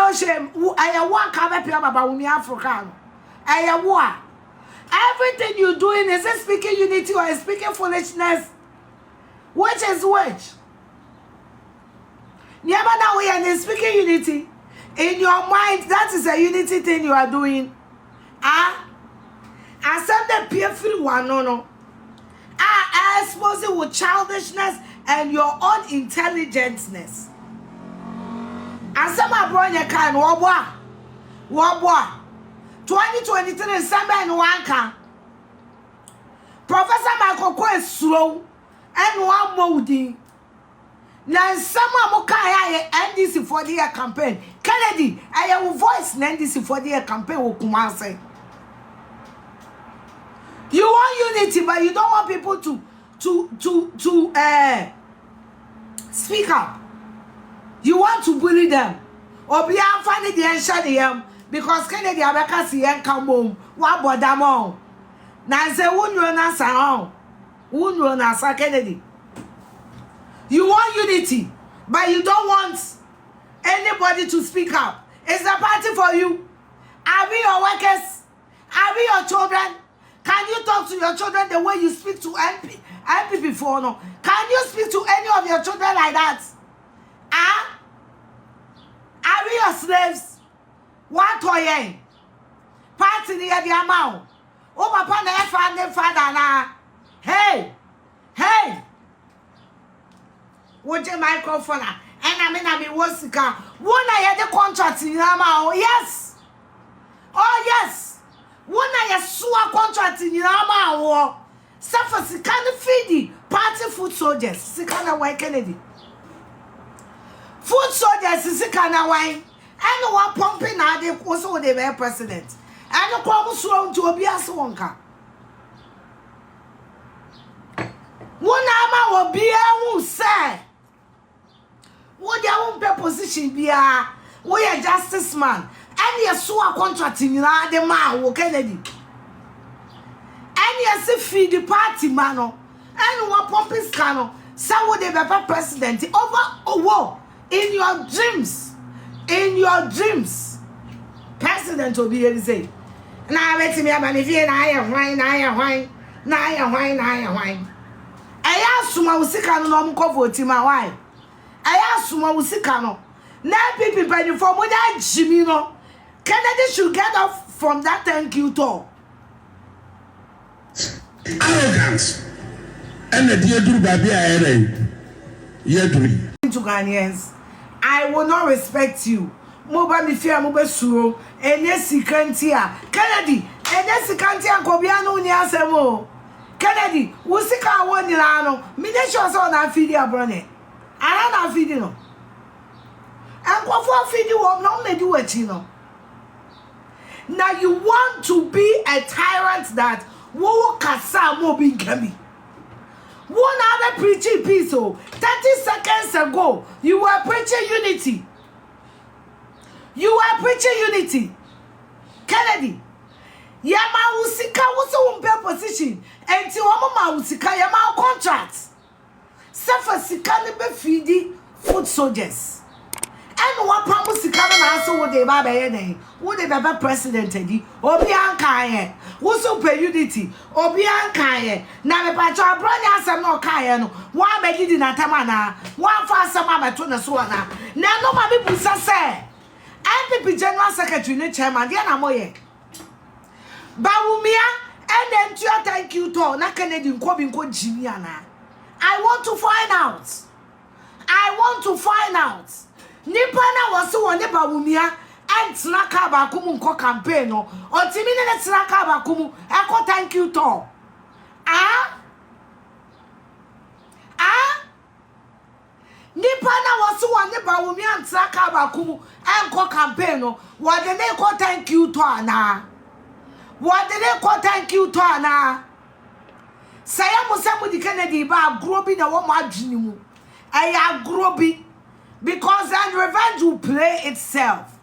no shame. I want to be about me African. I want. Everything you're doing, is it speaking unity or is speaking foolishness? Which is which? Never now we are speaking unity. In your mind, that is a unity thing you are doing. Accept the peer-free one, no. Exposing with childishness and your own intelligentness. And some Abronye can wabwa. 2023 December and one can. Professor Michael Ko is slow and one molding. Now some Mokaya NDC for the year campaign. Kennedy, I have a voice NDC for the year campaign will come say. You want unity, but you don't want people to speak up. You want to bully them. Or be funny the answer because Kennedy Abeka see and come home. What about them all? Now say won't run as Kennedy. You want unity, but you don't want anybody to speak up. It's a party for you. Are we your workers? Are we your children? Can you talk to your children the way you speak to MP before? No. Can you speak to any of your children like that? Are we your slaves? What are you? Party near the amount. Oh, my father now. Hey. What's your microphone? And I mean, what's the car? When I had the contract in Yama, yes. Oh, yes. When I had Schwar contract in Yama, suffer can't feed the party food soldiers. Sikana White Kennedy. Food soldiers is Sikana White. And one pumping out the also the mayor president. And the problem swung to a beer swonka. One ama will be a who say. What their own position be a we a justice man. And you saw a contract in the man who Kennedy. And you see feed the party mano. And one pumping scano. Some would the president over a war in your dreams. In your dreams. President will be here to say. Now let me have an event. I am wine. I asked my Usika no cover to my wife. I asked my Usika. Now people pay for more than Jimmy. Kennedy should get off from that thank you talk. Arrogance. And the dear do baby to Ghanaians, I will not respect you. Moba mi fear moba suro. Enesi kantia. Kennedy. Enesi kantia kobiano ni asemo. Kennedy. Usika woni lano. Mine sure so na fidi Abronye. Ana na fidi no. Enkofo fidi wo no me di wachi no. Now you want to be a tyrant that wo kasa mo bi gami. One other preaching piece 30 seconds ago you were preaching unity. You are preaching unity. Kennedy. Yama usika wuso umpe position. Enti wama usika yama contract. Sefa sika ni be feedi food soldiers. And wapa musika na aso wo de ba be ye wo de baba president edi. Obi anka ye. Wuso pe unity. Obi anka ye. Na me pa cho Abronye asem na okaye no. Wa abedi na tama na. Wa fa asem abeto na so na. Na no ma bi busa se. MPP General Secretary ne chairman dia na moye. Bawumia and then to thank you to na Kennedy nko bi nko jimi ana. I want to find out. Nipa na wose woni Bawumia and Snaka Bakumu nko campaign no. Otimi ne Snaka Bakumu eko thank you to. Nipa na wasu wani Bawumia Snaka Bakumu enko campaign no. Wade ne ko thank you to ana. Saya musemu di Kennedy ba grobi na wo ma adwini mu. Eya grobi because then revenge will play itself.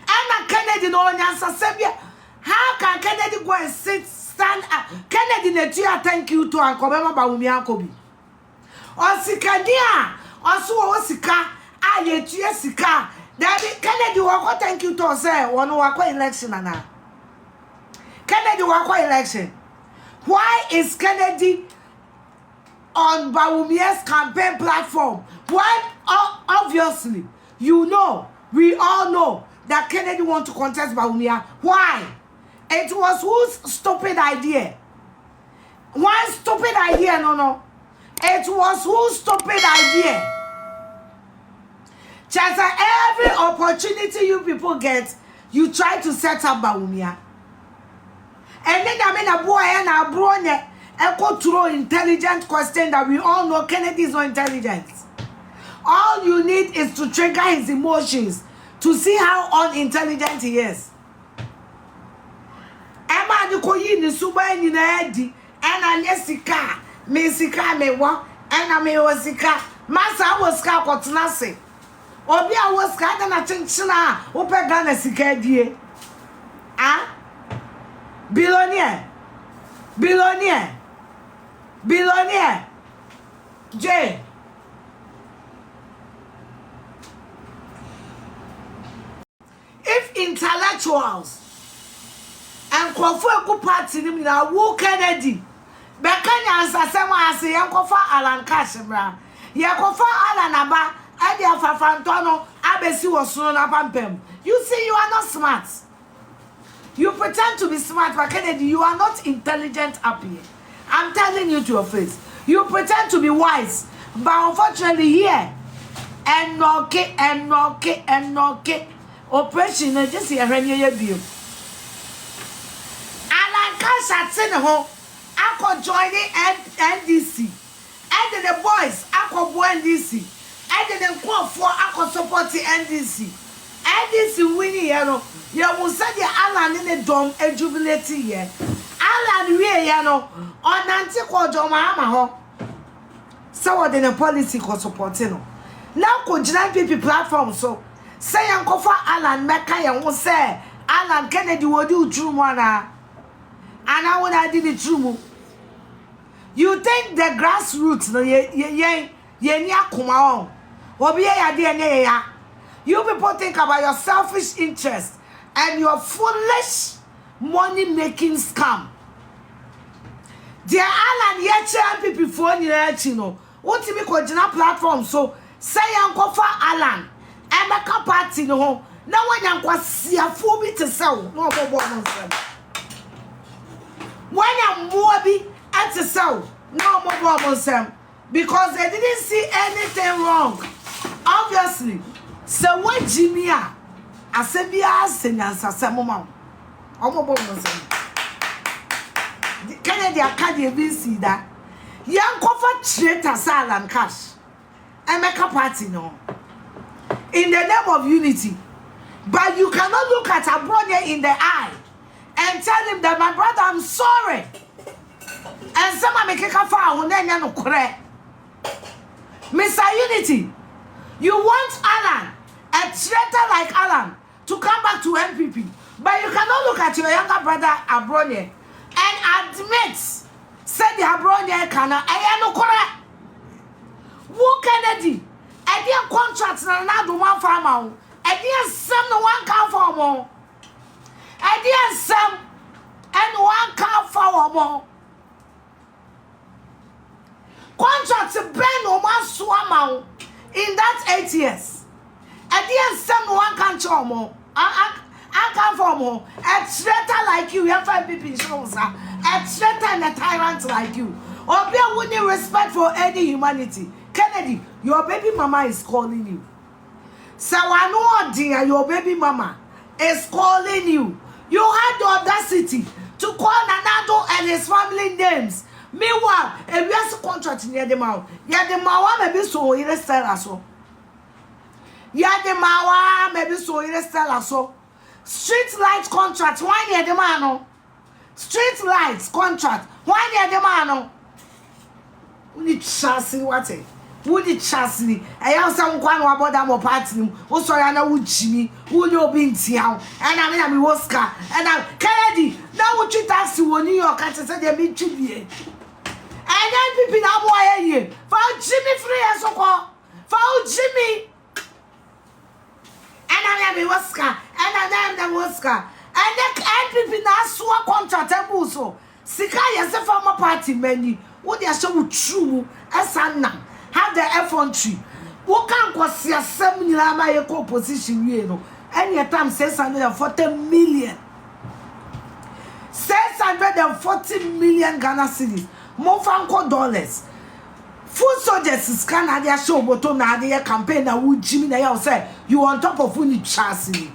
And Kennedy no nyansa sebia. How can Kennedy go and stand up? Kennedy ne tia thank you to ankobema Bawumia kobi. Osikadia oso wo sika aye tua sika David Kennedy wako thank you to say one wako election ana. Kennedy wako election. Why is Kennedy on Bawumia's campaign platform? Why? Obviously, you know, we all know that Kennedy want to contest Bawumia. Why? It was whose stupid idea? One stupid idea, no. It was whose stupid idea? Just every opportunity you people get, you try to set up Bawumia. And then I mean a boy and Abronye echo throw intelligent question that we all know Kennedy is not intelligent. All you need is to trigger his emotions to see how unintelligent he is. Emma you ko yi ni suba ni na edi and sika me wo and I me wasika masa wasika kwotena se obi a wasika da na chenchena wo pe Ghana sika die ah billionaire J. If intellectuals and Kofu party na who Kennedy Bekanya ansasema ase yankofa Alan Kashimra yakofa Alan aba ade afafantono abesi wosono na pampem. You see, you are not smart. You pretend to be smart, but Kennedy, you are not intelligent up here. I'm telling you to your face. You pretend to be wise, but unfortunately here, and no operation just here when you view. Alan Cash at Seneho, I could join the NDC, and then the boys, I could go NDC, and then call for I could support the NDC. NDC winning, you will say the Alan in the dome a jubilating here. Alan we on anti-call Joma. So what in a policy co supporting. Now could GPP platform so say Uncle for Alan Mecca and will say Alan Kennedy will do true one and I would have did the true. You think the grassroots no ye kuma on or be a DNA. You people think about your selfish interest and your foolish money-making scam. Dear Alan, yet people phone you know. What to be called platform? So say Uncle for Alan and make a party no. Now when you see a fool to sell, no more when I'm Mobi at the sell, no more because they didn't see anything wrong. Obviously, so what Jimmy are? I said, be asked and answer mom. Kennedy Academy see that young comfort traitor Alan Cash and make a party no in the name of unity, but you cannot look at Abronye in the eye and tell him that my brother, I'm sorry, and someone make a foul when they no correct. Mr. Unity, you want Alan, a traitor like Alan, to come back to MPP, but you cannot look at your younger brother Abronye and admit, said the Abronye cannot, I no correct. Who Kennedy? I didn't contract na do one farmer. I didn't send no one car for more. I didn't send and one car for more. Contract to Ben no one swam in that 8 years. I didn't send one car more. I come for more. A traitor like you, have 5 people shows a traitor and a tyrant like you. Or be a winning respect for any humanity. Kennedy, your baby mama is calling you. So I know, dear, your baby mama is calling you. You had the audacity to call Nanado and his family names. Meanwhile, if you have a contract near the mouth, yeah, the Mawa may be so in a style as well. Yeah, the Mawa may be so in a style as well. Street lights contract, why near the man? Street lights contract, why near the man? We need chassis, what it? Would it chassis? I have some one about them or party. Also, I know would Jimmy, would you be in town? And I mean, Oscar, and I'm Kennedy. Now, what you taxi when New York and said they meet you. And then people now, why are you? Found Jimmy free as a call. Found Jimmy. I am a Oscar, and I am the Oscar. And the NPP now swore contract and buso. Sika yes a former party many. What they are so true as now. Have the effrontery. What can was your 7 year my position, you know? And your time 640 million. 640 million Ghana cedis. More franco dollars. Full soldiers is Canada show, but on the campaign that would Jimmy say you on top of Uni Chassis.